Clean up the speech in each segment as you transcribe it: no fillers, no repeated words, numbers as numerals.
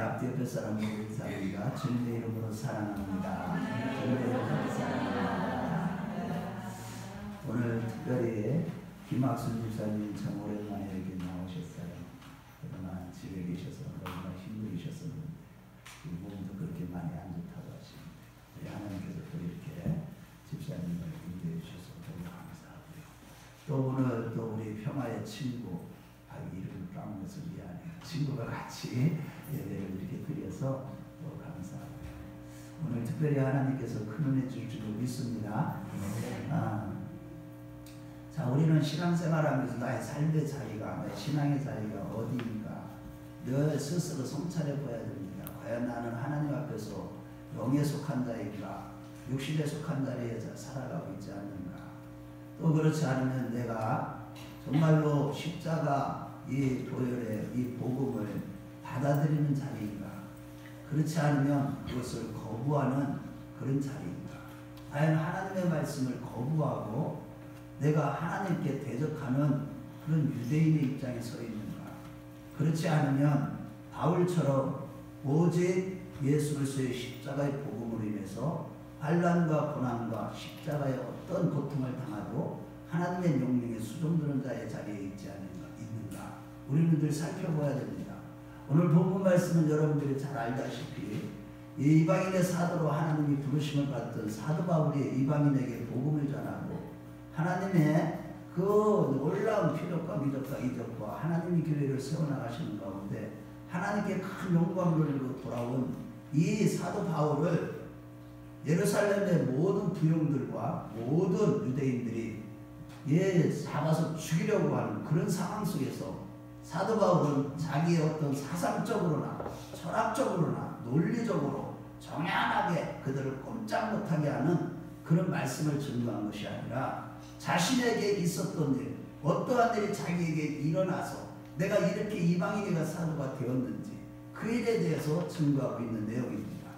앞뒤 옆에 사람으로 인사합니다. 주님의 이름으로 사랑합니다. 주님의 이름으로 사랑합니다. 오늘 특별히 김학순 집사님 참 오랜만에 이렇게 나오셨어요. 그동안 집에 계셔서 너무나 힘들으셨었는데 몸도 그렇게 많이 안 좋다고 하십니다. 하나님께서 또 이렇게 집사님을 인도해 주셔서 너무 감사하고요. 또 오늘 또 우리 평화의 친구 이름을 까먹어서 미안해요. 친구가 같이 예배를 이렇게 드려서 또 감사하고요. 오늘 특별히 하나님께서 큰 은혜 줄 줄 믿습니다. 자, 우리는 신앙생활하면서 나의 삶의 자리가, 나의 신앙의 자리가 어디인가 늘 스스로 성찰해 봐야 됩니다. 과연 나는 하나님 앞에서 영에 속한 자인가, 육신에 속한 자리에 살아가고 있지 않는가. 또 그렇지 않으면 내가 정말로 십자가 이 도열의 이 복음을 받아들이는 자리인가, 그렇지 않으면 그것을 거부하는 그런 자리인가. 과연 하나님의 말씀을 거부하고 내가 하나님께 대적하는 그런 유대인의 입장에 서 있는가. 그렇지 않으면 바울처럼 오직 예수 그리스도의 십자가의 복음으로 인해서 환난과 고난과 십자가의 어떤 고통을 당하고 하나님의 명령에 수종드는 자의 자리에 있지 있는가. 우리는 늘 살펴봐야 됩니다. 오늘 본문 말씀은 여러분들이 잘 알다시피 이방인의 사도로 하나님이 부르심을 받던 사도 바울이 이방인에게 복음을 전하고 하나님의 그 놀라운 표적과 미적과 이적과 하나님이 교회를 세워나가시는 가운데 하나님께 큰 영광을 누리고 돌아온 이 사도 바울을 예루살렘의 모든 부용들과 모든 유대인들이 잡아서 죽이려고 하는 그런 상황 속에서 사도 바울은 자기의 어떤 사상적으로나 철학적으로나 논리적으로 정연하게 그들을 꼼짝 못하게 하는 그런 말씀을 증거한 것이 아니라 자신에게 있었던 일, 어떠한 일이 자기에게 일어나서 내가 이렇게 이방인에게 사도가 되었는지 그 일에 대해서 증거하고 있는 내용입니다.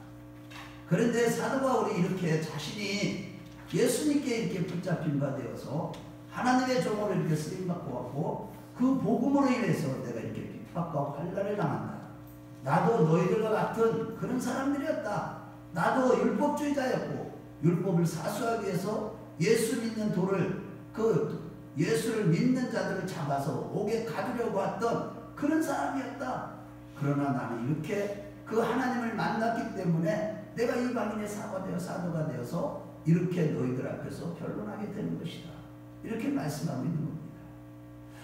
그런데 사도 바울이 이렇게 자신이 예수님께 이렇게 붙잡힌 바 되어서 하나님의 종으로 이렇게 쓰임받고 왔고 그 복음으로 인해서 내가 이렇게 핍박과 환난을 당한다. 나도 너희들과 같은 그런 사람들이었다. 나도 율법주의자였고 율법을 사수하기 위해서 예수 믿는 돌을 예수를 믿는 자들을 잡아서 옥에 가두려고 했던 그런 사람이었다. 그러나 나는 이렇게 그 하나님을 만났기 때문에 내가 이방인의 사도가 되어서 이렇게 너희들 앞에서 변론하게 되는 것이다. 이렇게 말씀하고 있는 겁니다.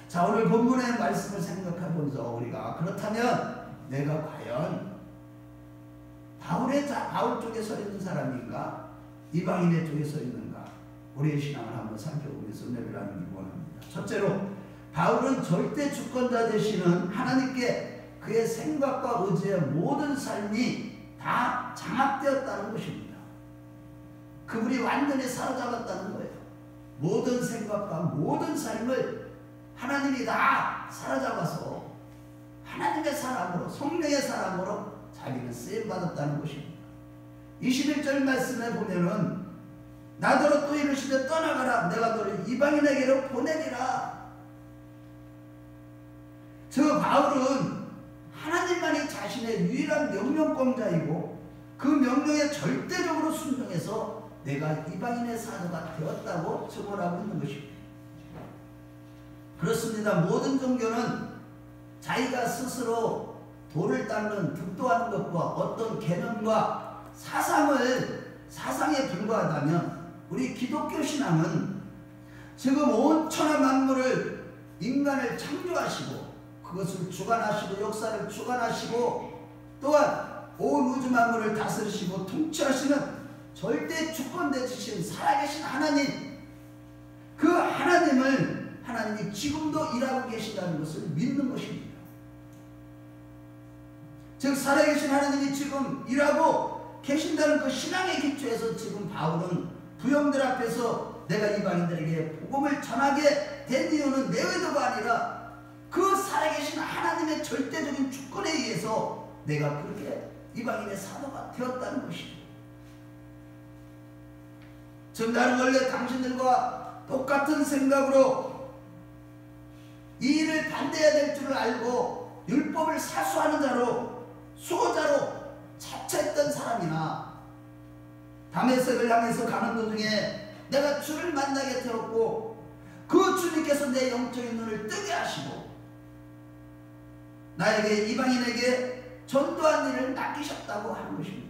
자, 오늘 본문의 말씀을 생각해보면서 우리가 그렇다면 내가 과연 바울 쪽에 서 있는 사람인가 이방인의 쪽에 서 있는가, 우리의 신앙을 한번 살펴보면서 은혜를 나누기 원합니다. 첫째로 바울은 절대 주권자 되시는 하나님께 그의 생각과 의지의 모든 삶이 다 장악되었다는 것입니다. 그분이 완전히 사로잡았다는 거예요. 모든 생각과 모든 삶을 하나님이 다 사로잡아서 하나님의 사람으로, 성령의 사람으로 자기는 쓰임받았다는 것입니다. 21절 말씀에 보면은 나더러 또 이르시되 떠나가라, 내가 너를 이방인에게로 보내리라. 저 바울은 하나님만이 자신의 유일한 명령권자이고 그 명령에 절대적으로 순종해서 내가 이방인의 사도가 되었다고 증언하고 있는 것입니다. 그렇습니다. 모든 종교는 자기가 스스로 도를 닦는 득도하는 것과 어떤 개념과 사상에 불과하다면 우리 기독교 신앙은 지금 온 천하 만물을 인간을 창조하시고 그것을 주관하시고 역사를 주관하시고 또한 온 우주 만물을 다스리시고 통치하시는 절대 주권되시신 살아계신 하나님, 그 하나님을 하나님이 지금도 일하고 계신다는 것을 믿는 것입니다. 즉 살아계신 하나님이 지금 일하고 계신다는 그 신앙의 기초에서 지금 바울은 부형들 앞에서 내가 이방인들에게 복음을 전하게 된 이유는 내 의도가 아니라 그 살아계신 하나님의 절대적인 주권에 의해서 내가 그렇게 이방인의 사도가 되었다는 것이죠. 즉 나는 원래 당신들과 똑같은 생각으로 이 일을 반대해야 될 줄을 알고 율법을 사수하는 자로 수호자 다메섹을 향해서 가는 도중에 내가 주를 만나게 되었고 그 주님께서 내 영적인 눈을 뜨게 하시고 나에게 이방인에게 전도한 일을 맡기셨다고 하는 것입니다.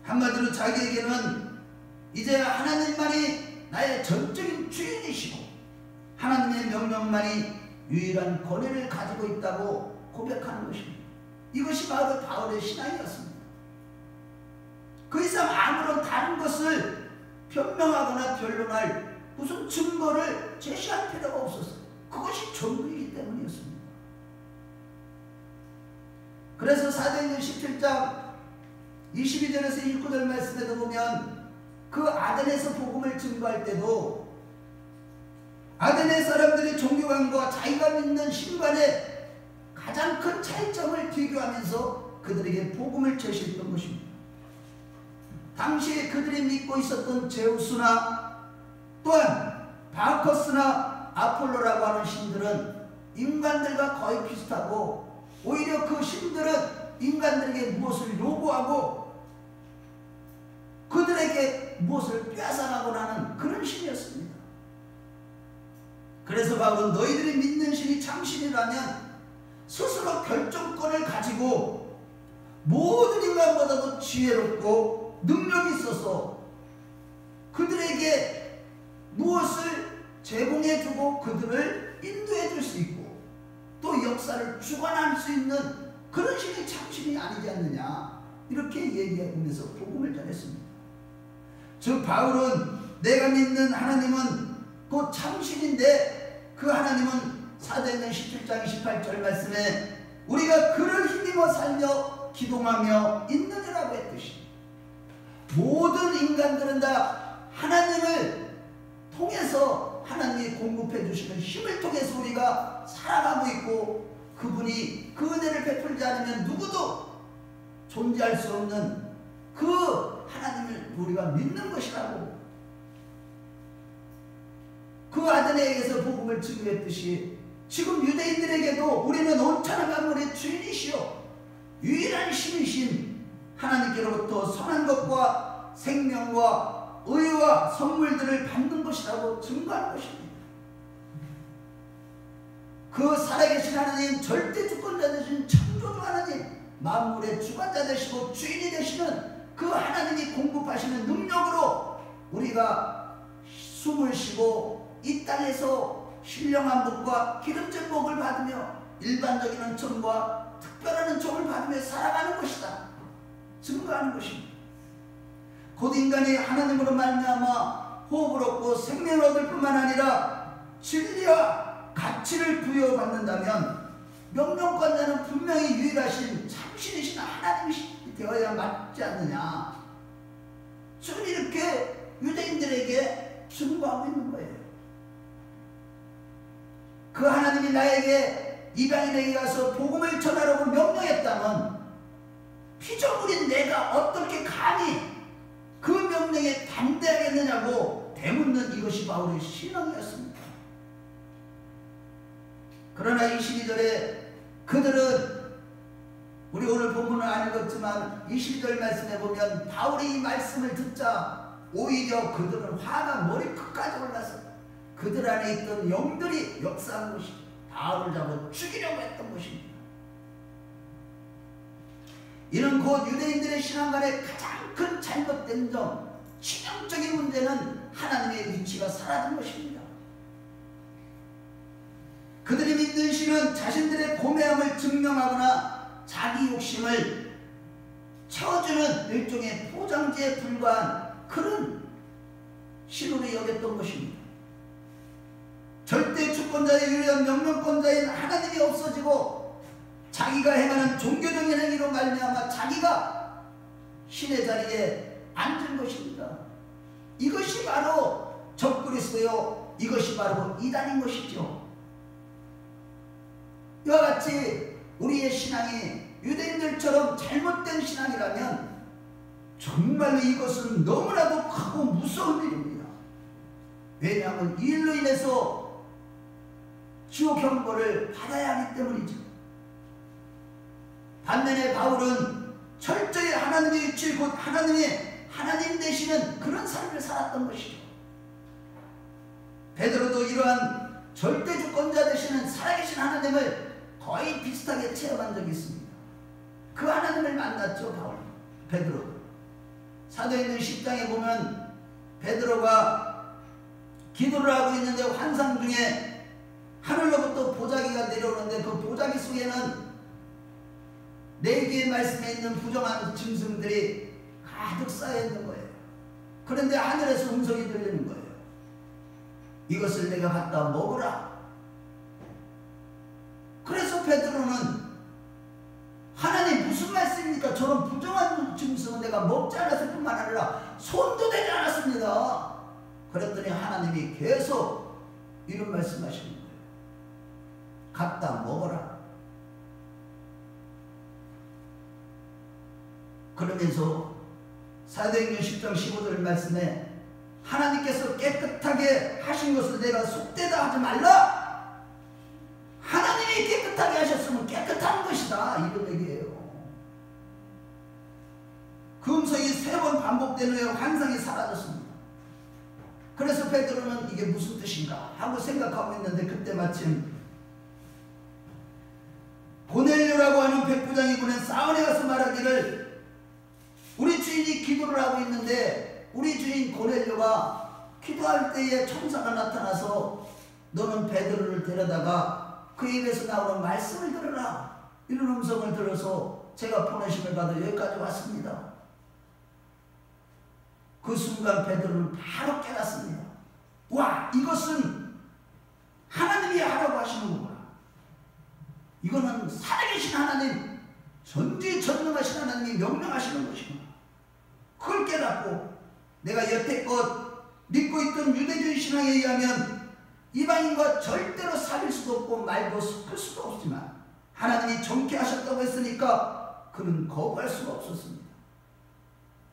한마디로 자기에게는 이제 하나님만이 나의 전적인 주인이시고 하나님의 명령만이 유일한 권위를 가지고 있다고 고백하는 것입니다. 이것이 바로 바울의 신앙이었습니다. 그 이상 아무런 다른 것을 변명하거나 변론할 무슨 증거를 제시할 필요가 없었어요. 그것이 전부이기 때문이었습니다. 그래서 사도행전 17장 22절에서 29절 말씀에도 보면 그 아덴에서 복음을 증거할 때도 아덴의 사람들의 종교관과 자기가 믿는 신관의 가장 큰 차이점을 비교하면서 그들에게 복음을 제시했던 것입니다. 당시에 그들이 믿고 있었던 제우스나 또한 바커스나 아폴로라고 하는 신들은 인간들과 거의 비슷하고 오히려 그 신들은 인간들에게 무엇을 요구하고 그들에게 무엇을 빼앗아가고 하는 그런 신이었습니다. 그래서 바울은 너희들이 믿는 신이 참신이라면 스스로 결정권을 가지고 모든 인간보다도 지혜롭고 능력이 있어서 그들에게 무엇을 제공해주고 그들을 인도해줄 수 있고 또 역사를 주관할 수 있는 그런 신이 참신이 아니지 않느냐 이렇게 얘기하면서 복음을 전했습니다. 즉 바울은 내가 믿는 하나님은 곧 참신인데 그 하나님은 사도행전 17장 28절 말씀에 우리가 그를 힘입어 살며 기동하며 있느니라고 했듯이 모든 인간들은 다 하나님을 통해서 하나님이 공급해 주시는 힘을 통해서 우리가 살아가고 있고 그분이 그 은혜를 베풀지 않으면 누구도 존재할 수 없는 그 하나님을 우리가 믿는 것이라고 그 아덴에게서 복음을 증거했듯이 지금 유대인들에게도 우리는 온천한 만물의 주인이시오 유일한 신이신 하나님께로부터 선한 것과 생명과 의와 선물들을 받는 것이라고 증거하는 것입니다. 그 살아계신 하나님 절대 주권자 되신 창조주 하나님 만물의 주관자 되시고 주인이 되시는 그 하나님이 공급하시는 능력으로 우리가 숨을 쉬고 이 땅에서 신령한 복과 기름진 복을 받으며 일반적인 은총과 특별한 은총을 받으며 살아가는 것이다. 증거하는 것입니다. 곧 인간이 하나님으로 말미암아 호흡을 얻고 생명을 얻을 뿐만 아니라 진리와 가치를 부여받는다면 명령권자는 분명히 유일하신 참신이신 하나님이 되어야 맞지 않느냐. 지금 이렇게 유대인들에게 증거하고 있는 거예요. 그 하나님이 나에게 이방인에게 가서 복음을 전하라고 명령했다면 피조물인 내가 어떻게 감히 그 명령에 반대하겠느냐고 되묻는 이것이 바울의 신앙이었습니다. 그러나 22절에 그들은 우리 오늘 본문은 안 읽었지만 22절 말씀에 보면 바울이 이 말씀을 듣자 오히려 그들은 화가 머리끝까지 올라서 그들 안에 있던 영들이 역사한 것이 바울을 잡아 죽이려고 했던 것입니다. 이는 곧 유대인들의 신앙관의 가장 큰 잘못된 점, 치명적인 문제는 하나님의 위치가 사라진 것입니다. 그들이 믿는 신은 자신들의 고매함을 증명하거나 자기 욕심을 채워주는 일종의 포장지에 불과한 그런 신으로 여겼던 것입니다. 절대 주권자의 유일한 명령권자인 하나님이 없어지고 자기가 행하는 종교적인 행위로 말미암아 자기가 신의 자리에 앉은 것입니다. 이것이 바로 적그리스도요, 이것이 바로 이단인 것이죠. 이와 같이 우리의 신앙이 유대인들처럼 잘못된 신앙이라면 정말로 이것은 너무나도 크고 무서운 일입니다. 왜냐하면 이 일로 인해서 지옥 형벌을 받아야 하기 때문이죠. 반면에 바울은 철저히 하나님의 위치, 곧 하나님 되시는 그런 삶을 살았던 것이죠. 베드로도 이러한 절대 주권자 되시는 살아계신 하나님을 거의 비슷하게 체험한 적이 있습니다. 그 하나님을 만났죠. 베드로. 사도행전 10장에 보면 베드로가 기도를 하고 있는데 환상 중에 하늘로부터 보자기가 내려오는데 그 보자기 속에는 4개의 말씀에 있는 부정한 짐승들이 가득 쌓여 있는 거예요. 그런데 하늘에서 음성이 들리는 거예요. 이것을 내가 갖다 먹으라. 그래서 베드로는 하나님 무슨 말씀입니까? 저런 부정한 짐승은 내가 먹지 않았을 뿐만 아니라 손도 대지 않았습니다. 그랬더니 하나님이 계속 이런 말씀하시는 거예요. 갖다 먹어라. 그러면서 사도행전 10장 15절 말씀에 하나님께서 깨끗하게 하신 것을 내가 속되다 하지 말라. 하나님이 깨끗하게 하셨으면 깨끗한 것이다, 이런 얘기예요. 그 음성이 3번 반복된 후에 환상이 사라졌습니다. 그래서 베드로는 이게 무슨 뜻인가 하고 생각하고 있는데 그때 마침 고넬료라고 하는 백부장이 보낸 사울에 가서 말하기를 우리 주인이 기도를 하고 있는데 우리 주인 고넬료가 기도할 때에 천사가 나타나서 너는 베드로를 데려다가 그 입에서 나오는 말씀을 들으라. 이런 음성을 들어서 제가 보내심을 받아 여기까지 왔습니다. 그 순간 베드로는 바로 깨닫습니다. 와, 이것은 하나님이 하라고 하시는 거구나. 이거는 살아계신 하나님, 전지전능하신 하나님이 명령하시는 것이구나. 그걸 깨닫고 내가 여태껏 믿고 있던 유대주의 신앙에 의하면 이방인과 절대로 사귈 수도 없고 말도 섞을 수도 없지만 하나님이 정케하셨다고 했으니까 그는 거부할 수가 없었습니다.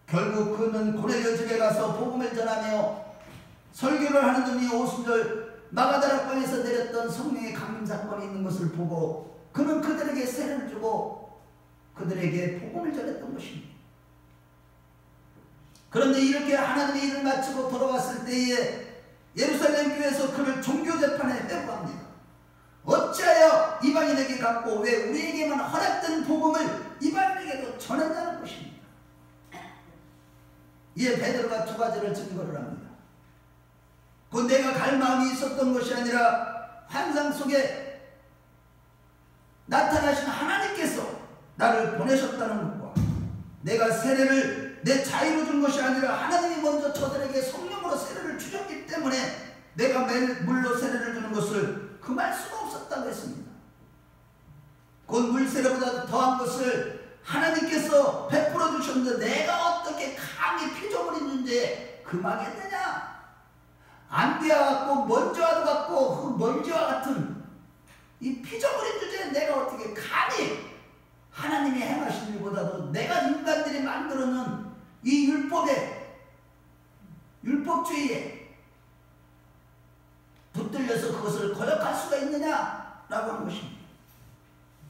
결국 그는 고넬료 집에 가서 복음을 전하며 설교를 하는 중에 오순절 마가다락방에서 내렸던 성령의 강림 사건이 있는 것을 보고 그는 그들에게 세례를 주고 그들에게 복음을 전했던 것입니다. 그런데 이렇게 하나님의 일을 마치고 돌아왔을 때에 예루살렘 교회에서 그를 종교재판에 회부합니다. 어찌하여 이방인에게 갖고 왜 우리에게만 허락된 복음을 이방인에게도 전했냐는 것입니다. 이에 베드로가 2가지를 증거를 합니다. 그 내가 갈 마음이 있었던 것이 아니라 환상 속에 나타나신 하나님께서 나를 보내셨다는 것과 내가 세례를 내 자유로 준 것이 아니라 하나님이 먼저 저들에게 성령으로 세례를 주셨기 때문에 내가 매일 물로 세례를 주는 것을 금할 수가 없었다고 했습니다. 곧 물세례보다 더한 것을 하나님께서 베풀어 주셨는데 내가 어떻게 감히 피조물인 존재에 금하겠느냐. 안비와 같고 먼지와도 같고 그 먼지와 같은 이 피조물인 존재에 내가 어떻게 감히 하나님이 행하신 일보다도 내가 인간들이 만들어놓은 이 율법주의에 붙들려서 그것을 거역할 수가 있느냐라고 하는 것입니다.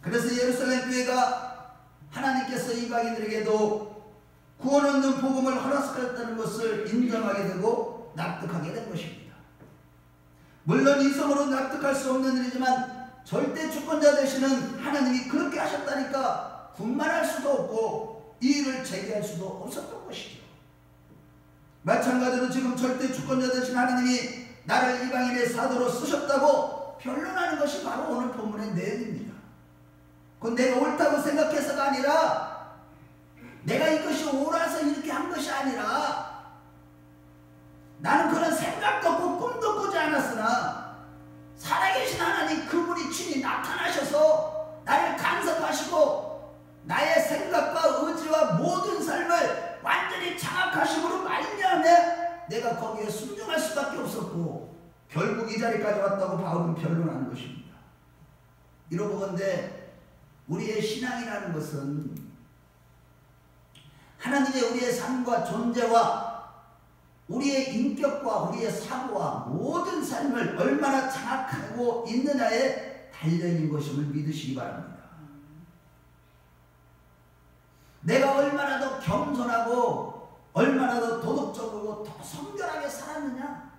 그래서 예루살렘 교회가 하나님께서 이방인들에게도 구원 얻는 복음을 허락하셨다는 것을 인정하게 되고 납득하게 된 것입니다. 물론 이성으로 납득할 수 없는 일이지만 절대 주권자 되시는 하나님이 그렇게 하셨다니까 군말할 수도 없고 이의를 제기할 수도 없었던 것이죠. 마찬가지로 지금 절대 주권자 되신 하나님이 나를 이방인의 사도로 쓰셨다고 변론하는 것이 바로 오늘 본문의 내용입니다. 그건 내가 옳다고 생각해서가 아니라 내가 이것이 옳아서 이렇게 한 것이 아니라 나는 그런 생각도 없고 꿈도 꾸지 않았으나 살아계신 하나님 그분이 친히 나타나셔서 나를 간섭하시고 나의 생각과 의지와 모든 삶을 완전히 장악하심으로 말미암아 내가 거기에 순종할 수밖에 없었고 결국 이 자리까지 왔다고 바울은 변론하는 것입니다. 이러고건대 우리의 신앙이라는 것은 하나님의 우리의 삶과 존재와 우리의 인격과 우리의 사고와 모든 삶을 얼마나 장악하고 있느냐에 달려있는 것임을 믿으시기 바랍니다. 내가 얼마나 더 더 겸손하고 얼마나 더 도덕적이고 더 성결하게 살았느냐?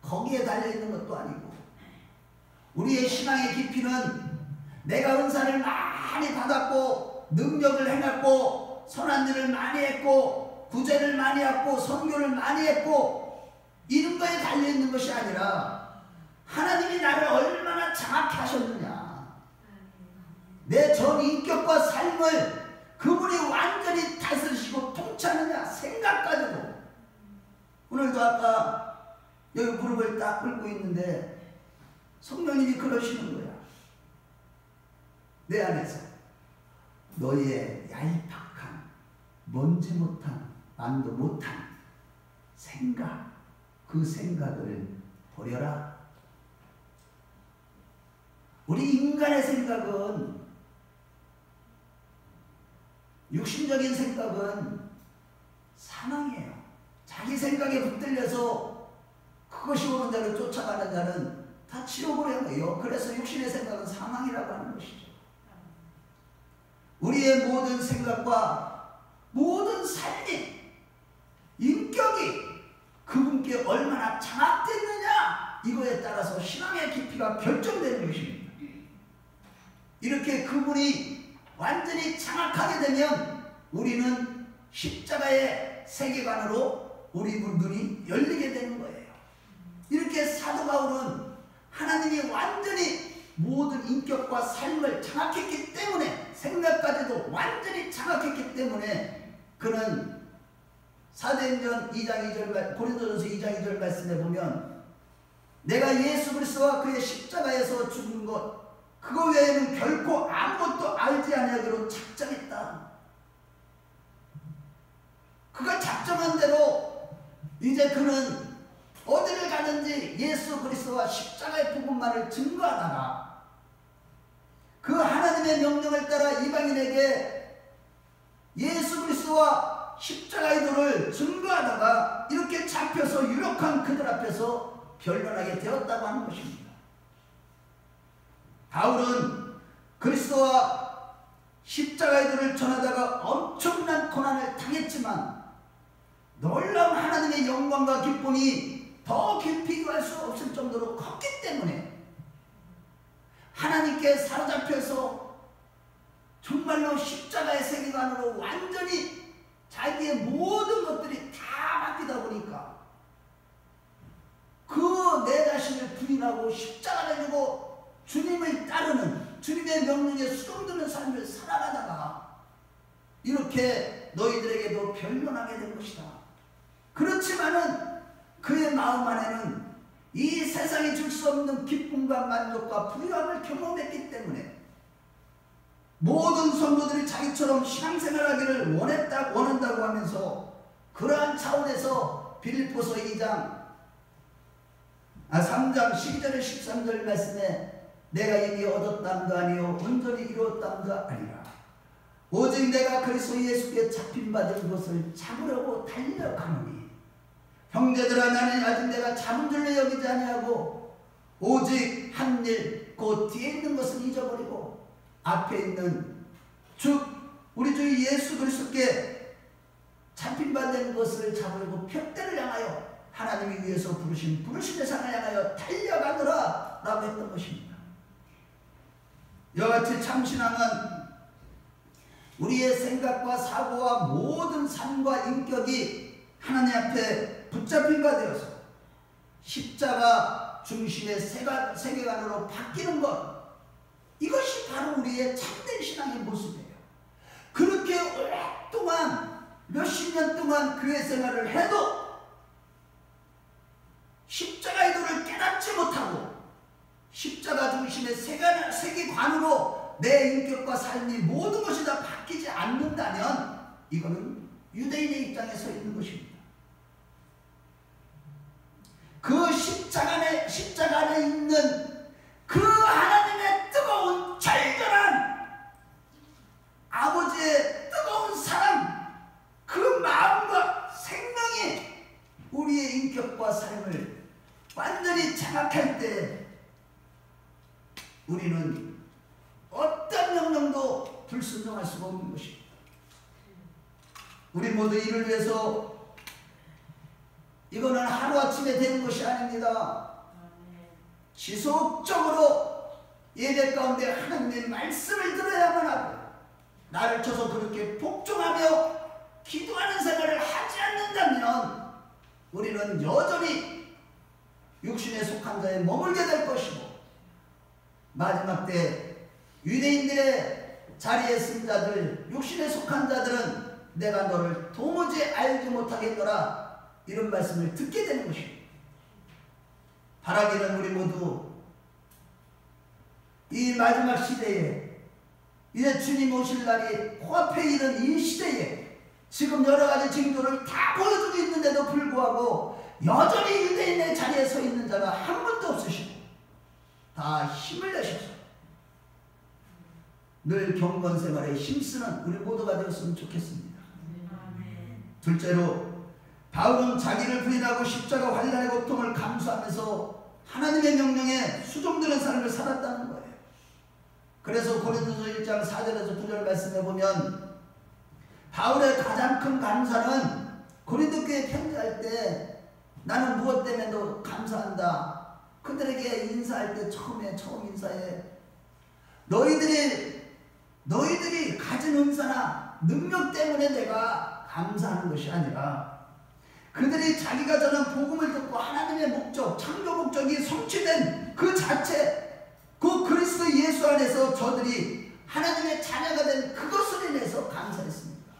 거기에 달려있는 것도 아니고, 우리의 신앙의 깊이는 내가 은사를 많이 받았고 능력을 행했고 선한 일을 많이 했고 구제를 많이 했고 선교를 많이 했고 이런 거에 달려있는 것이 아니라 하나님이 나를 얼마나 장악해 하셨느냐, 내 전 인격과 삶을 그분이 완전히 다스리시고 통치하느냐 생각까지도. 오늘도 아까 여기 무릎을 딱 꿇고 있는데 성령님이 그러시는 거야. 내 안에서 너희의 얄팍한 뭔지 못한 안도 못한 생각, 그 생각을 버려라. 우리 인간의 생각은, 육신적인 생각은 사망이에요. 자기 생각에 붙들려서 그것이 오는 자를 쫓아가는 자는 다 지옥을 향해요. 그래서 육신의 생각은 사망이라고 하는 것이죠. 우리의 모든 생각과 모든 삶이, 인격이 그분께 얼마나 장악됐느냐, 이거에 따라서 신앙의 깊이가 결정되는 것입니다. 이렇게 그분이 완전히 장악하게 되면 우리는 십자가의 세계관으로 우리 눈이 열리게 되는 거예요. 이렇게 사도 바울은 하나님이 완전히 모든 인격과 삶을 장악했기 때문에, 생각까지도 완전히 장악했기 때문에 그는 사도행전 2장 2절, 고린도전서 2장 2절 말씀에 보면 내가 예수 그리스도와 그의 십자가에서 죽은 것 그거 외에는 결코 아무것도 알지 아니하기로 작정했다. 그가 작정한 대로 이제 그는 어디를 가든지 예수 그리스도와 십자가의 복음만을 증거하다가 그 하나님의 명령을 따라 이방인에게 예수 그리스도와 십자가의 도를 증거하다가 이렇게 잡혀서 유력한 그들 앞에서 변론하게 되었다고 하는 것입니다. 바울은 그리스도와 십자가의 도를 전하다가 엄청난 고난을 당했지만 놀라운 하나님의 영광과 기쁨이 더 깊이 갈 수 없을 정도로 컸기 때문에 하나님께 사로잡혀서 정말로 십자가의 세계관으로 완전히 자기의 모든 것들이 다 바뀌다 보니까 그 내 자신을 부인하고 십자가를 지고 주님을 따르는, 주님의 명령에 수종드는 삶을 살아가다가 이렇게 너희들에게도 변론하게 된 것이다. 그렇지만은 그의 마음 안에는 이 세상이 줄 수 없는 기쁨과 만족과 부유함을 경험했기 때문에 모든 성도들이 자기처럼 신앙생활하기를 원한다고 하면서 그러한 차원에서 빌립보서 3장 12절에 13절 말씀에 내가 이미 얻었담도 아니요 온전히 이루었담도 아니라 오직 내가 그리스도 예수께 잡힌 받은 것을 잡으려고 달려가노니 형제들아 나는 아직 내가 잡은 줄로 여기지 아니하고 오직 한 일 곧 뒤에 있는 것을 잊어버리고 앞에 있는 즉 우리 주 예수 그리스도께 잡힌 받은 것을 잡으려고 푯대를 향하여 하나님이 위해서 부르신 부르심의 상을 향하여 달려가노라 라고 했던 것입니다. 이와같이 참신앙은 우리의 생각과 사고와 모든 삶과 인격이 하나님 앞에 붙잡힌 바 되어서 십자가 중심의 세계관으로 바뀌는 것, 이것이 바로 우리의 참된 신앙의 모습이에요. 그렇게 오랫동안 몇십 년 동안 교회 생활을 해도 십자가의 도를 깨닫지 못하고 십자가 중심의 세계관으로 내 인격과 삶이 모든 것이 다 바뀌지 않는다면 이거는 유대인의 입장에 서 있는 것입니다. 그 십자가 안에 있는 그 하나님의 뜨거운 절절한 아버지의 뜨거운 사랑, 그 마음과 생명이 우리의 인격과 삶을 완전히 장악할 때 우리는 어떤 명령도 불순종할 수가 없는 것입니다. 우리 모두 이를 위해서 이거는 하루아침에 되는 것이 아닙니다. 지속적으로 예배 가운데 하나님의 말씀을 들어야만 하고 나를 쳐서 그렇게 복종하며 기도하는 생활을 하지 않는다면 우리는 여전히 육신에 속한 자에 머물게 될 것이고 마지막 때 유대인들의 자리에 쓴 자들, 육신에 속한 자들은 내가 너를 도무지 알지 못하겠노라 이런 말씀을 듣게 되는 것입니다. 바라기는 우리 모두 이 마지막 시대에 이제 주님 오실 날이 코앞에 있는 이 시대에 지금 여러 가지 징조를 다 보여주고 있는데도 불구하고 여전히 유대인의 자리에 서 있는 자가 한 분도 없으시고 다 힘을 내셔서 늘 경건 생활에 힘쓰는 우리 모두가 되었으면 좋겠습니다. 둘째로 바울은 자기를 부인하고 십자가 환난의 고통을 감수하면서 하나님의 명령에 수종되는 삶을 살았다는 거예요. 그래서 고린도서 1장 4절에서 9절 말씀해 보면 바울의 가장 큰 감사는 고린도 교회에 편지할 때 나는 무엇 때문에도 감사한다. 그들에게 인사할 때 처음 인사해. 너희들이 가진 은사나 능력 때문에 내가 감사하는 것이 아니라 그들이 자기가 전한 복음을 듣고 하나님의 목적, 창조 목적이 성취된 그 자체, 그 그리스도 예수 안에서 저들이 하나님의 자녀가 된 그것을 인해서 감사했습니다.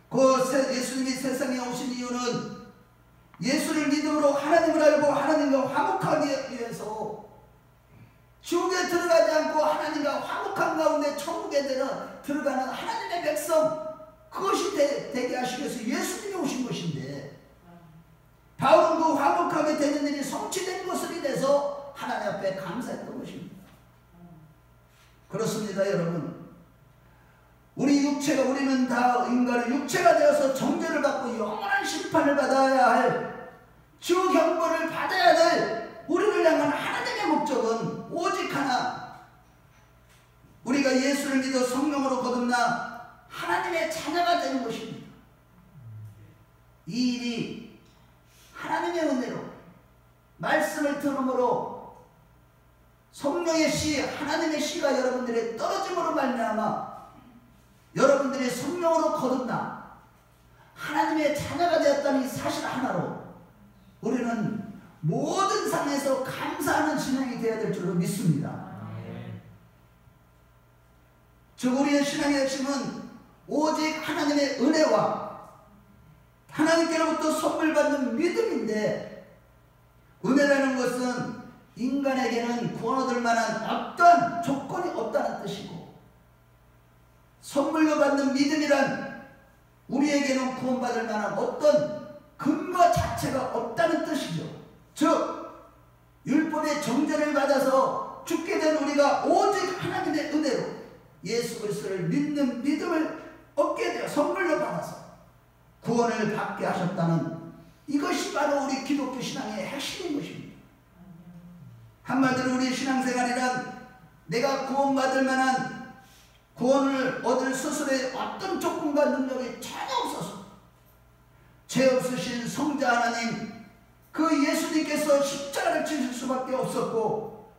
그 예수님이 세상에 오신 이유는 예수를 믿음으로 하나님을 알고 하나님과 화목하기 위해서 지옥에 들어가지 않고 하나님과 화목한 가운데 천국에 들어가는 하나님의 백성, 그것이 되게 하시기 위해서 예수님이 오신 것인데 바울은 그 화목하게 되는 일이 성취된 것을 인해서 하나님 앞에 감사했던 것입니다. 그렇습니다, 여러분. 우리는 다 인간은 육체가 되어서 정죄를 받고 영원한 심판을 받아야 할 주 경고를 받아야 될 우리를 향한 하나님의 목적은 오직 하나, 우리가 예수를 믿어 성령으로 거듭나 하나님의 자녀가 되는 것입니다. 이 일이 하나님의 은혜로 말씀을 들음으로 성령의 씨, 하나님의 씨가 여러분들의 떨어짐으로 말미암아 여러분들이 성령으로 거듭나 하나님의 자녀가 되었다는 이 사실 하나로 우리는 모든 상황에서 감사하는 신앙이 되어야 될 줄로 믿습니다. 즉 우리의 신앙의 핵심은 오직 하나님의 은혜와 하나님께로부터 선물 받는 믿음인데, 은혜라는 것은 인간에게는 구원 얻을 만한 어떤 조건이 없다는 뜻이고, 선물로 받는 믿음이란 우리에게는 구원받을 만한 어떤 근거 자체가 없다는 뜻이죠. 즉 율법의 정죄를 받아서 죽게 된 우리가 오직 하나님의 은혜로 예수 그리스도를 믿는 믿음을 얻게 되어 선물로 받아서 구원을 받게 하셨다는, 이것이 바로 우리 기독교 신앙의 핵심인 것입니다. 한마디로 우리 신앙생활이란 내가 구원받을 만한, 구원을 얻을 스스로의 어떤 조건과 능력이 전혀 없어서 죄 없으신 성자 하나님, 그 예수님께서 십자가를 지실 수밖에 없었고,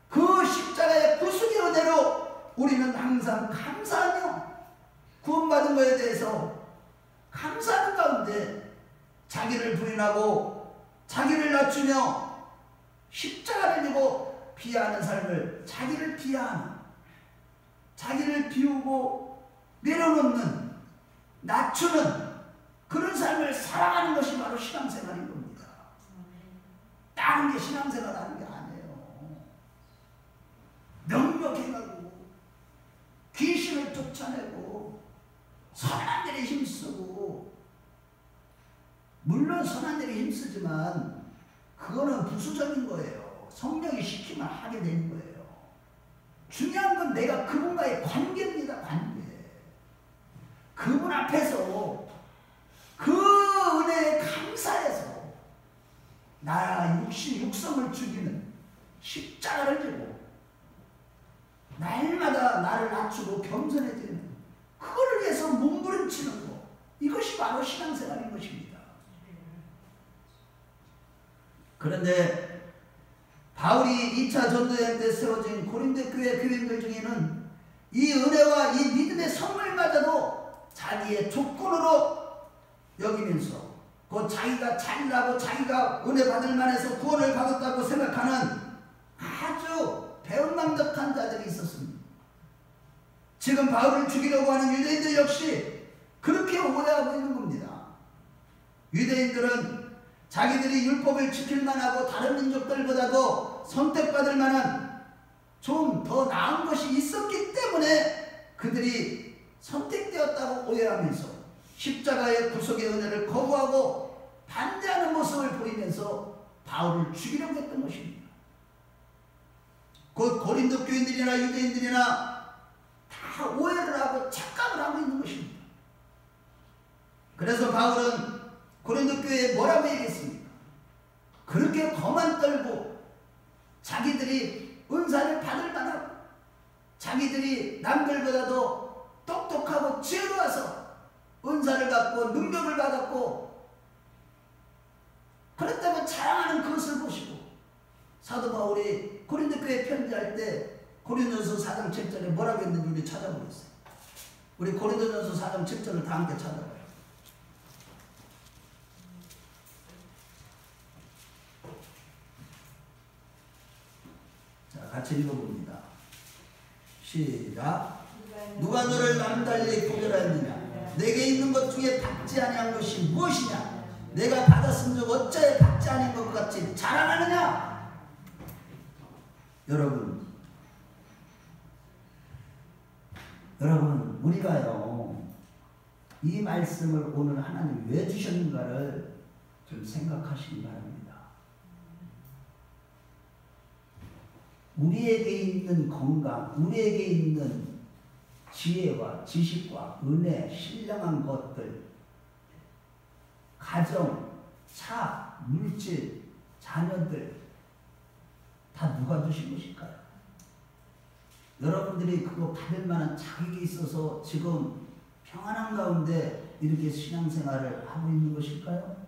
그 십자가의 구속의 은혜로 우리는 항상 감사하며 구원받은 것에 대해서 감사하는 가운데 자기를 부인하고 자기를 낮추며 십자가를 지고 비하하는 삶을, 자기를 비하하는, 자기를 비우고 내려놓는, 낮추는 그런 삶을 살아가는 것이 바로 신앙생활인 겁니다. 다른 게 신앙생활 하는 게 아니에요. 명령해가고 귀신을 쫓아내고 선한 일에 힘쓰고, 물론 선한 일에 힘쓰지만 그거는 부수적인 거예요. 성령이 시키면 하게 되는 거예요. 중요한 건 내가 그분과의 관계입니다. 관계. 그분 앞에서 그 은혜에 감사해서 나 육성을 죽이는 십자가를 지고 날마다 나를 낮추고 겸손해지는, 그걸 위해서 몸부림 부르치는 것, 이것이 바로 신앙생활인 것입니다. 그런데 바울이 2차 전도여행 때 세워진 고린도 교회 교인들 중에는 이 은혜와 이 믿음의 선물마저도 자기의 조건으로 여기면서 그 자기가 잘나고 자기가 은혜 받을 만해서 구원을 받았다고 생각하는 아주 배은망덕한 자들이 있었습니다. 지금 바울을 죽이려고 하는 유대인들 역시 그렇게 오해하고 있는 겁니다. 유대인들은 자기들이 율법을 지킬 만하고 다른 민족들보다도 선택받을 만한 좀 더 나은 것이 있었기 때문에 그들이 선택되었다고 오해하면서 십자가의 구속의 은혜를 거부하고 반대하는 모습을 보이면서 바울을 죽이려고 했던 것입니다. 곧 고린도 교인들이나 유대인들이나 다 오해를 하고 착각을 하고 있는 것입니다. 그래서 바울은 고린도 교회에 뭐라고 얘기했습니까? 그렇게 거만 떨고 자기들이 은사를 받을 만하고 자기들이 남들보다도 똑똑하고 지혜로워서 은사를 받고 능력을 받았고 그렇다고 자랑하는 그것을 보시고 사도 바울이 고린도 교회에 편지할 때 고린도전서 4장 7절에 뭐라고 했는지 우리 찾아보겠어요. 우리 고린도전서 4장 7절을 다 함께 찾아봐요. 자, 같이 읽어봅니다. 시작. 누가 너를 남달리 구별하였느냐? 내게 있는 것 중에 받지 아니한 것이 무엇이냐? 내가 받았은즉 어찌하여 받지 아닌 것 같이 자랑하느냐? 여러분 우리가요 이 말씀을 오늘 하나님 왜 주셨는가를 좀 생각하시기 바랍니다. 우리에게 있는 건강, 우리에게 있는 지혜와 지식과 은혜, 신령한 것들, 가정, 차, 물질, 자녀들 다 누가 주신 것일까요? 여러분들이 그거 받을 만한 자격이 있어서 지금 평안한 가운데 이렇게 신앙생활을 하고 있는 것일까요?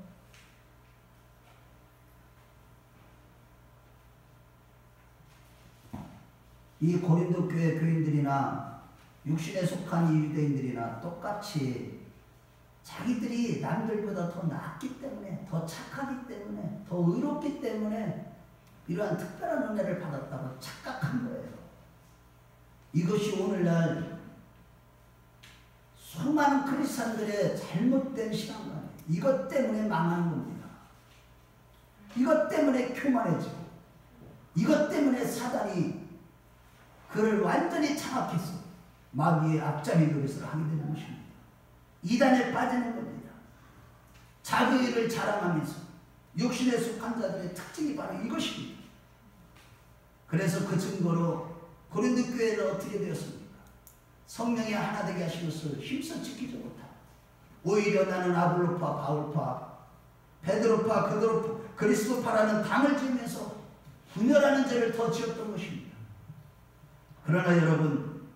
이 고린도 교회 교인들이나 육신에 속한 이 유대인들이나 똑같이 자기들이 남들보다 더 낫기 때문에, 더 착하기 때문에, 더 의롭기 때문에 이러한 특별한 은혜를 받았다고 착각한 거예요. 이것이 오늘날 수많은 크리스찬들의 잘못된 신앙관이에요. 이것 때문에 망하는 겁니다. 이것 때문에 교만해지고 이것 때문에 사단이 그를 완전히 장악해서 마귀의 앞잡이 노릇을 하게 되는 것입니다. 이단에 빠지는 겁니다. 자기를 자랑하면서 육신에 속한 자들의 특징이 바로 이것입니다. 그래서 그 증거로 고린도 교회는 어떻게 되었습니까? 성령이 하나 되게 하시면서 힘써 지키지 못하고 오히려 나는 아볼로파, 바울파, 베드로파, 그리스도파라는 당을 지으면서 분열하는 죄를 더 지었던 것입니다. 그러나 여러분,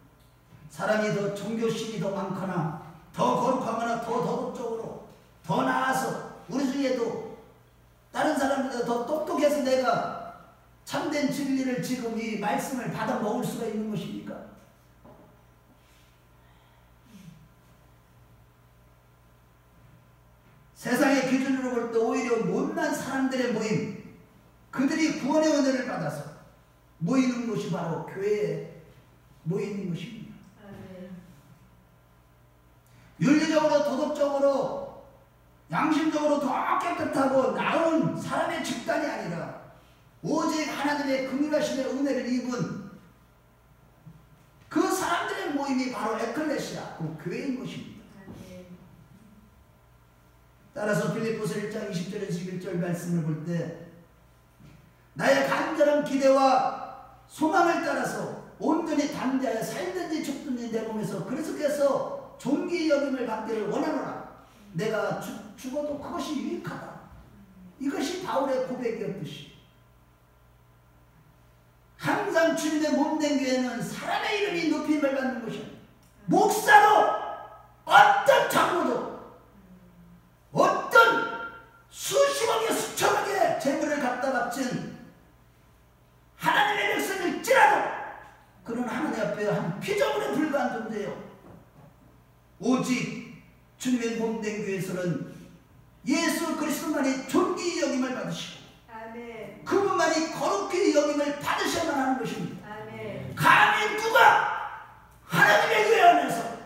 사람이 더 종교심이 더 많거나 더 거룩하거나 더 도덕적으로 더 나아서 우리 중에도 다른 사람보다 더 똑똑해서 내가 참된 진리를 지금 이 말씀을 받아 먹을 수가 있는 것입니까? 세상의 기준으로 볼 때 오히려 못난 사람들의 모임, 그들이 구원의 은혜를 받아서 모이는 것이 바로 교회에 모이는 것입니다. 윤리적으로 도덕적으로 양심적으로 더 깨끗하고 나은 사람의 집단이 아니라 오직 하나님의 긍휼하심의 은혜를 입은 그 사람들의 모임이 바로 에클레시아, 그 교회인 것입니다. 따라서 빌립보서 1장 20절에서 21절 말씀을 볼 때 나의 간절한 기대와 소망을 따라서 온전히 담대하여 살든지 죽든지 내 몸에서 그리스도께서 존귀 여김을 받기를 원하노라. 내가 죽어도 그것이 유익하다. 이것이 바울의 고백이었듯이 항상 주님의 몸된 교회는 사람의 이름이 높임을 받는 것이야. 목사도 어떤 피조물에 불과한 존재예요. 오직 주님의 몸된 교회에서는 예수 그리스도만이 존귀 여김을 받으시고 아멘. 그분만이 거룩히 여김을 받으셔야만 하는 것입니다. 아멘. 감히 누가 하나님의 교회 안에서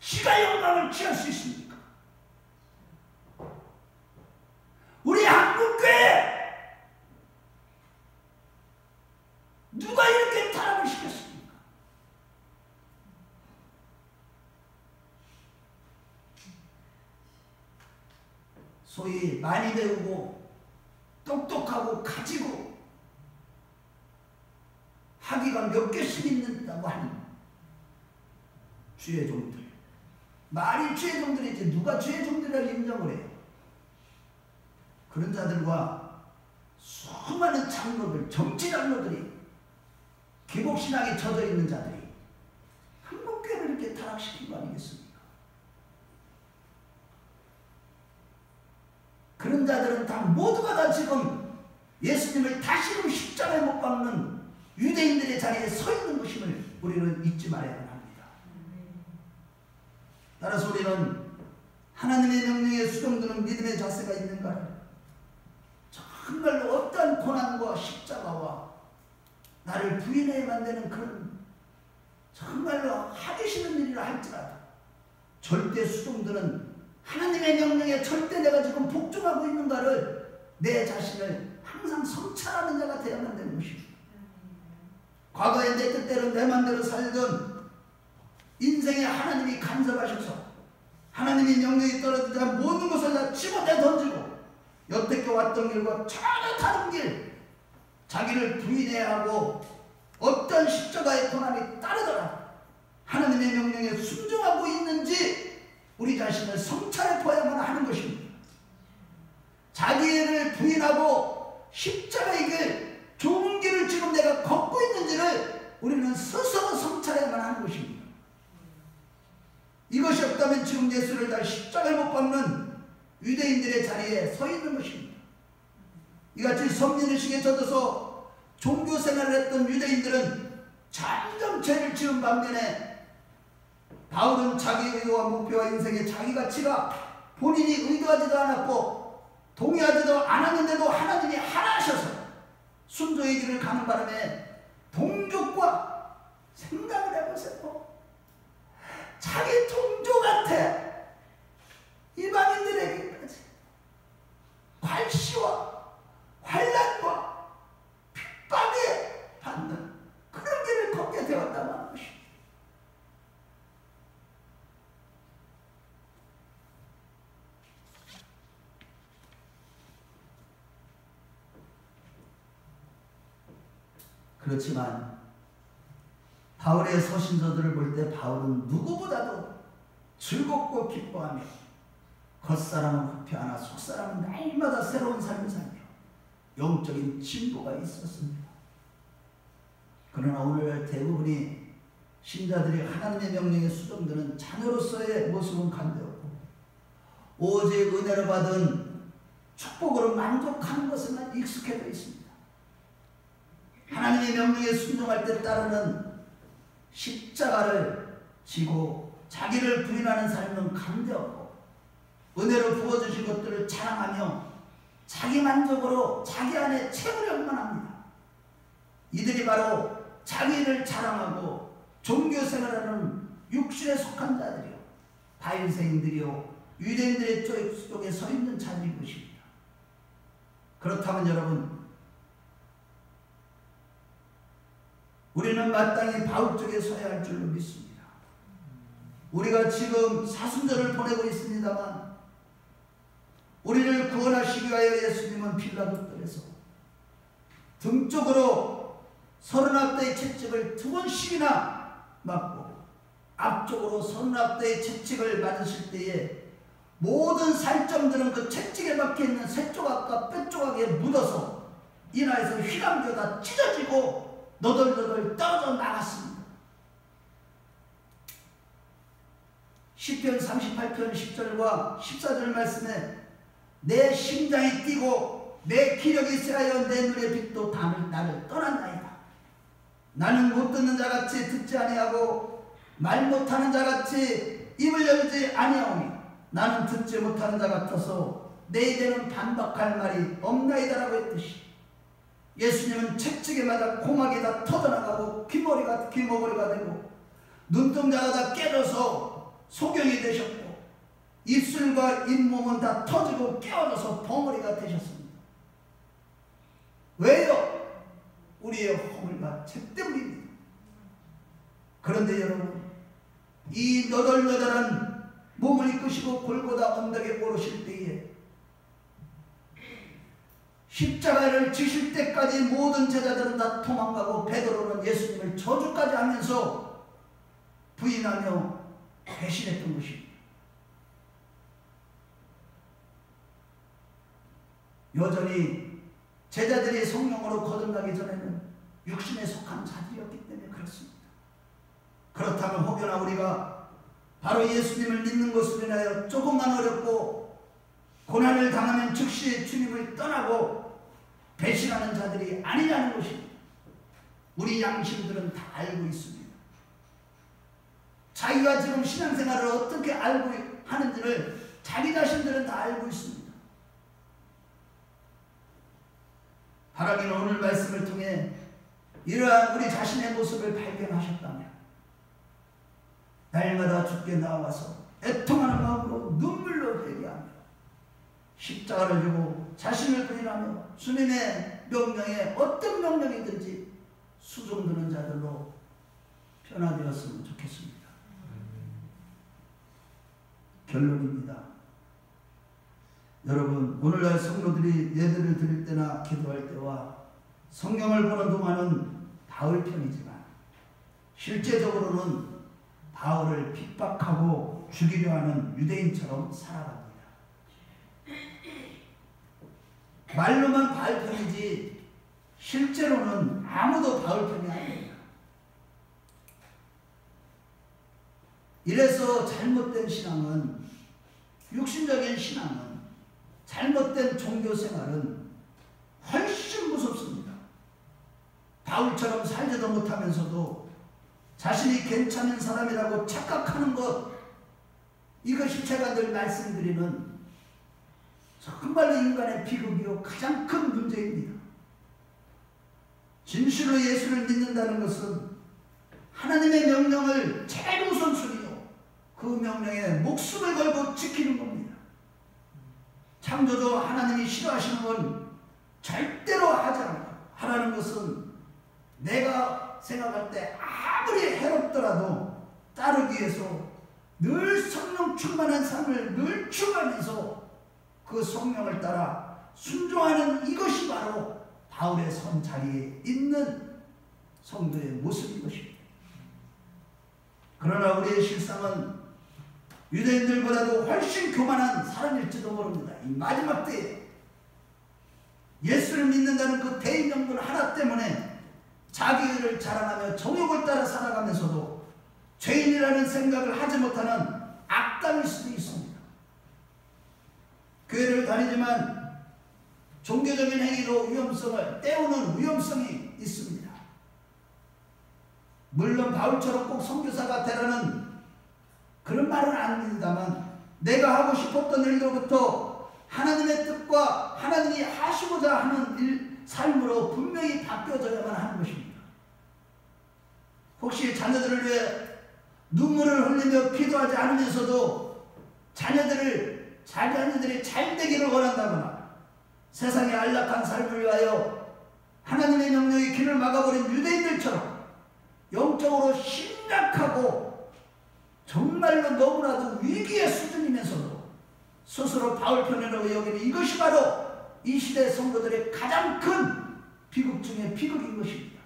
지가 영광을 취할 수 있습니까? 우리 한국교회 누가 이렇게 타락을 시켰습니까? 소위 많이 배우고 똑똑하고 가지고 학위가 몇 개씩 있는다고 하는 주의 종들, 말이 주의 종들이지 누가 주의 종들이라고 인정을 해요? 그런 자들과 수많은 장로들, 정치 장로들이 기복신앙에 젖어 있는 자들이 한국교회를 이렇게 타락시킨 거 아니겠습니까? 그런 자들은 다 모두가 다 지금 예수님을 다시금 십자가에 못 박는 유대인들의 자리에 서 있는 것임을 우리는 잊지 말아야 합니다. 따라서 우리는 하나님의 명령에 수종드는 믿음의 자세가 있는가를 정말로 어떠한 고난과 십자가와 나를 부인해야만 되는 그런 정말로 하기 싫은 일이라 할지라도 절대 수종드는 하나님의 명령에 절대 내가 지금 복종하고 있는가를 내 자신을 항상 성찰하는 자가 되어야만 되는 것입니다. 과거에 내 뜻대로 내 맘대로 살던 인생에 하나님이 간섭하셔서 하나님의 명령이 떨어지자 모든 것을 다 집어내 던지고 여태껏 왔던 길과 전혀 다른 길, 자기를 부인해야 하고 어떤 십자가의 고난이 따르더라 하나님의 명령에 순종하고 있는지 우리 자신을 성찰해 보아야만 하는 것입니다. 자기를 부인하고 십자가의 길, 좋은 길을 지금 내가 걷고 있는지를 우리는 스스로 성찰해야만 하는 것입니다. 이것이 없다면 지금 예수를 다 십자가에 못 박는 유대인들의 자리에 서 있는 것입니다. 이같이 성민의식에 젖어서 종교 생활을 했던 유대인들은 점점 죄를 지은 반면에 바울은 자기 의도와 목표와 인생의 자기 가치가 본인이 의도하지도 않았고 동의하지도 않았는데도 하나님이 하나 하셔서 순종의 길을 가는 바람에 동족과 생각을 해보세요. 자기 동족한테 이방인들에게까지 괄시와 환난과 핍박에 받는 그런 길을 걷게 되었다고 하는 것입니다. 그렇지만 바울의 서신서들을 볼 때 바울은 누구보다도 즐겁고 기뻐하며 겉사람은 후퇴하나 속사람은 날마다 새로운 삶을 살며 영적인 진보가 있었습니다. 그러나 오늘 대부분이 신자들이 하나님의 명령에 수종드는 자녀로서의 모습은 간대없고 오직 은혜로 받은 축복으로 만족하는 것에만 익숙해져 있습니다. 하나님의 명령에 순종할 때 따르는 십자가를 지고 자기를 부인하는 삶은 간대없고 은혜로 부어주신 것들을 자랑하며 자기 만족으로 자기 안에 채우려고만 합니다. 이들이 바로 자기를 자랑하고 종교생활하는 육신에 속한 자들이요 바인생들이요 유대인들의 쪽에 서 있는 자들인 것입니다. 그렇다면 여러분 우리는 마땅히 바울 쪽에 서야 할 줄로 믿습니다. 우리가 지금 사순절을 보내고 있습니다만 우리를 구원하시기 위하여 예수님은 빌라도 뜰에서 등 쪽으로 39대의 채찍을 2번씩이나 맞고 앞쪽으로 39대의 채찍을 맞으실 때에 모든 살점들은 그 채찍에 박혀있는 새조각과 뼈조각에 묻어서 인하에서 휘감겨다 찢어지고 너덜너덜 떨어져 나갔습니다. 시편 38편 10절과 14절 말씀에 내 심장이 뛰고 내 기력이 쇠하여 내 눈의 빛도 나를 떠났나이다. 나는 못 듣는 자같이 듣지 아니하고 말 못하는 자같이 입을 열지 아니하오니 나는 듣지 못하는 자 같아서 내 입에는 반박할 말이 없나이다라고 했듯이 예수님은 채찍에 맞아 고막이 다 터져나가고 귀머거리가 되고 눈동자가 다 깨져서 소경이 되셨고 입술과 잇몸은 다 터지고 깨어져서 벙어리가 되셨습니다. 왜요? 우리의 허물과 죄 때문입니다. 그런데 여러분, 이 너덜너덜한 몸을 이끄시고 골고다 언덕에 오르실 때에 십자가를 지실 때까지 모든 제자들은 다 도망가고 베드로는 예수님을 저주까지 하면서 부인하며 배신했던 것입니다. 여전히 제자들이 성령으로 거듭나기 전에는 육신에 속한 자들이었기 때문에 그렇습니다. 그렇다면 혹여나 우리가 바로 예수님을 믿는 것으로 인하여 조금만 어렵고 고난을 당하면 즉시 주님을 떠나고 배신하는 자들이 아니냐는 것입니다. 우리 양심들은 다 알고 있습니다. 자기가 지금 신앙생활을 어떻게 알고 하는지를 자기 자신들은 다 알고 있습니다. 바라기는 오늘 말씀을 통해 이러한 우리 자신의 모습을 발견하셨다면 날마다 주께 나와서 애통하는 마음으로 눈물로 회개하며 십자가를 지고 자신을 부인하며 주님의 명령에 어떤 명령이든지 수종드는 자들로 변화되었으면 좋겠습니다. 결론입니다. 여러분, 오늘날 성도들이 예배를 드릴 때나 기도할 때와 성경을 보는 동안은 바울 편이지만 실제적으로는 바울을 핍박하고 죽이려 하는 유대인처럼 살아갑니다. 말로만 바울 편이지 실제로는 아무도 바울 편이 아닙니다. 이래서 잘못된 신앙은, 육신적인 신앙은, 잘못된 종교생활은 훨씬 무섭습니다. 바울처럼 살지도 못하면서도 자신이 괜찮은 사람이라고 착각하는 것, 이것이 제가 늘 말씀드리는 정말로 인간의 비극이요 가장 큰 문제입니다. 진실로 예수를 믿는다는 것은 하나님의 명령을 제일 우선순위요 그 명령에 목숨을 걸고 지키는 겁니다. 창조주 하나님이 싫어하시는 건 절대로 하지 않고, 하라는 것은 내가 생각할 때 아무리 해롭더라도 따르기 위해서 늘 성령 충만한 삶을 늘 추구하면서 그 성령을 따라 순종하는, 이것이 바로 바울의 선 자리에 있는 성도의 모습인 것입니다. 그러나 우리의 실상은 유대인들보다도 훨씬 교만한 사람일지도 모릅니다. 이 마지막 때에 예수를 믿는다는 그 대의명분 하나 때문에 자기를 자랑하며 정욕을 따라 살아가면서도 죄인이라는 생각을 하지 못하는 악당일 수도 있습니다. 교회를 다니지만 종교적인 행위로 위험성을 때우는 위험성이 있습니다. 물론 바울처럼 꼭 선교사가 되라는 그런 말은 아닙니다만, 내가 하고 싶었던 일로부터 하나님의 뜻과 하나님이 하시고자 하는 삶으로 분명히 바뀌어져야만 하는 것입니다. 혹시 자녀들을 위해 눈물을 흘리며 기도하지 않으면서도 자녀들이 잘 되기를 원한다거나 세상의 안락한 삶을 위하여 하나님의 명령의 길을 막아버린 유대인들처럼 영적으로 심약하고 정말로 너무나도 위기의 수준이면서도 스스로 바울 편이라고 여기는, 이것이 바로 이 시대 성도들의 가장 큰 비극 중에 비극인 것입니다.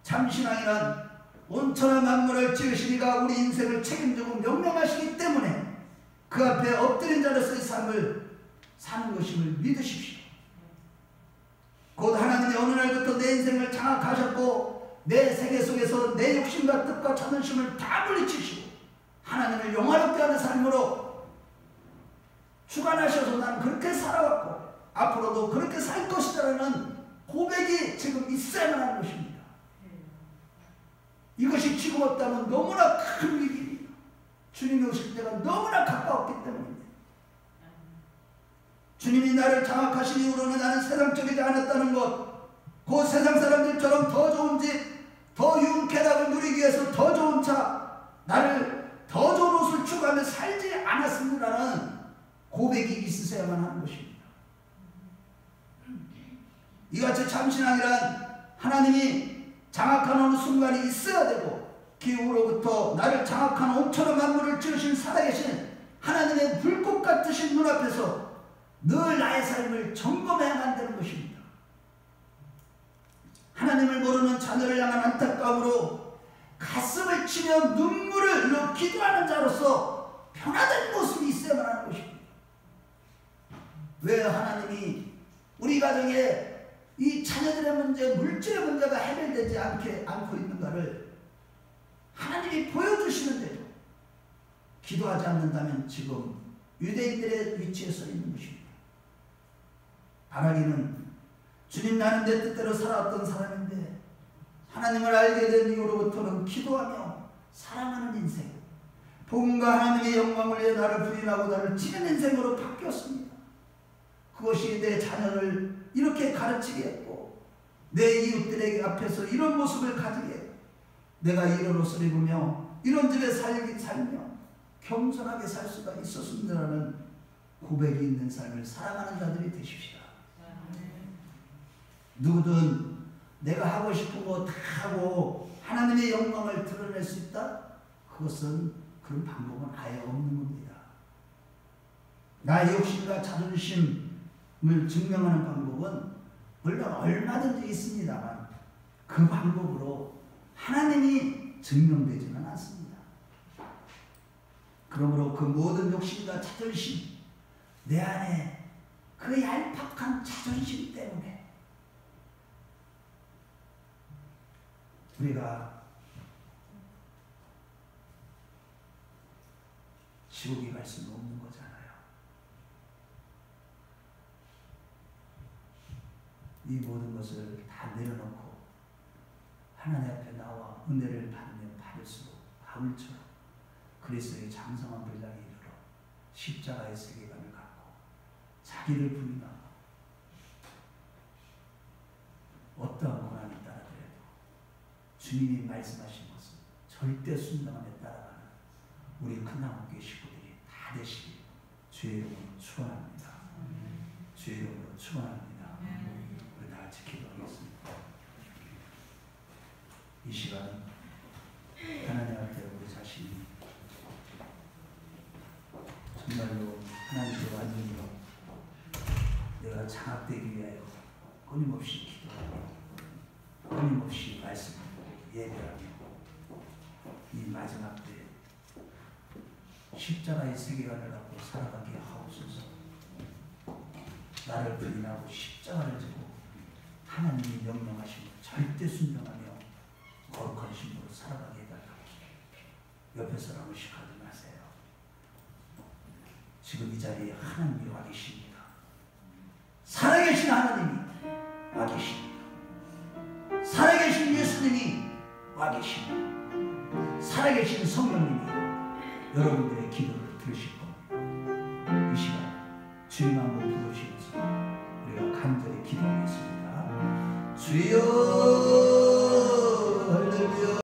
참신앙이란 온천한 만물을 지으신 이가 우리 인생을 책임지고 명령하시기 때문에 그 앞에 엎드린 자로서의 삶을 사는 것임을 믿으십시오. 곧 하나님이 어느 날부터 내 인생을 장악하셨고 내 세계 속에서 내 욕심과 뜻과 자존심을 다 물리치시고 하나님을 영화롭게 하는 삶으로 주관하셔서 난 그렇게 살아왔고 앞으로도 그렇게 살 것이라는 고백이 지금 있어야만 하는 것입니다. 이것이 지금 없다면 너무나 큰 위기입니다. 주님이 오실 때가 너무나 가까웠기 때문입니다. 주님이 나를 장악하신 이후로는 나는 세상적이지 않았다는 것, 그 세상 사람들처럼 더 좋은 집, 더 유은 쾌락을 누리기 위해서 더 좋은 차, 나를 더 좋은 옷을 추구하며 살지 않았습니다라는 고백이 있으셔야만 하는 것입니다. 이같이 참신앙이란 하나님이 장악하는 순간이 있어야 되고, 그 이후로부터 나를 장악하는 온천한 만물을 지으신 살아계신 하나님의 불꽃 같으신 눈앞에서 늘 나의 삶을 점검해야만 되는 것입니다. 하나님을 모르는 자녀를 향한 안타까움으로 가슴을 치며 눈물을 흘려 기도하는 자로서 변화된 모습이 있어야만 하는 것입니다. 왜 하나님이 우리 가정에 이 자녀들의 문제, 물질의 문제가 해결되지 않고 있는가를 하나님이 보여주시는데도 기도하지 않는다면 지금 유대인들의 위치에 서 있는 것입니다. 바라기는 주님, 나는 내 뜻대로 살아왔던 사람인데 하나님을 알게 된 이후로부터는 기도하며 사랑하는 인생, 복음과 하나님의 영광을 위해 나를 부인하고 나를 치는 인생으로 바뀌었습니다. 그것이 내 자녀를 이렇게 가르치게 했고, 내 이웃들에게 앞에서 이런 모습을 가지게 했고, 내가 이런 옷을 입으며 이런 집에 살며 겸손하게 살 수가 있었습니다라는 고백이 있는 삶을 살아가는 자들이 되십시오. 누구든 내가 하고 싶은 거 다 하고 하나님의 영광을 드러낼 수 있다? 그것은 그런 방법은 아예 없는 겁니다. 나의 욕심과 자존심을 증명하는 방법은 물론 얼마든지 있습니다만 그 방법으로 하나님이 증명되지는 않습니다. 그러므로 그 모든 욕심과 자존심, 내 안에 그 얄팍한 자존심 때문에 우리가 지옥에 갈 수는 없는 거잖아요. 이 모든 것을 다 내려놓고 하나님 앞에 나와 은혜를 받으며 받을수록 바울처럼 그리스도의 장성한 분량에 이르러 십자가의 세계관을 갖고 자기를 부인하고 어떠한 고난이 따라더라도 주님이 말씀하신 것은 절대 순종하며 따라가는 우리 큰나무교회 식구들이 다 되시길 주의 이름으로 축원합니다. 주의 이름으로 축원합니다. 우리 다 같이 기도하겠습니다. 이 시간 하나님 앞에 우리 자신이 정말로 하나님께 완전히 내가 장악되기 위하여 끊임없이 기도하고 끊임없이 말씀하고 예배하며 이 마지막 때 십자가의 세계관을 갖고 살아가게 하옵소서. 나를 부인하고 십자가를 지고 하나님이 명령하시고 절대 순종하며 거룩한 신부로 살아가게 해달라고. 옆에 사람을 시하지 마세요. 지금 이 자리에 하나님이 와 계십니다. 살아계신 하나님이 와 계십니다. 살아계신 예수님이 와 계십니다. 살아계신 성령님이 여러분들의 기도를 들으실 겁니다. 이 시간 주님 한번 부르시면서 우리가 간절히 기도하겠습니다. 주여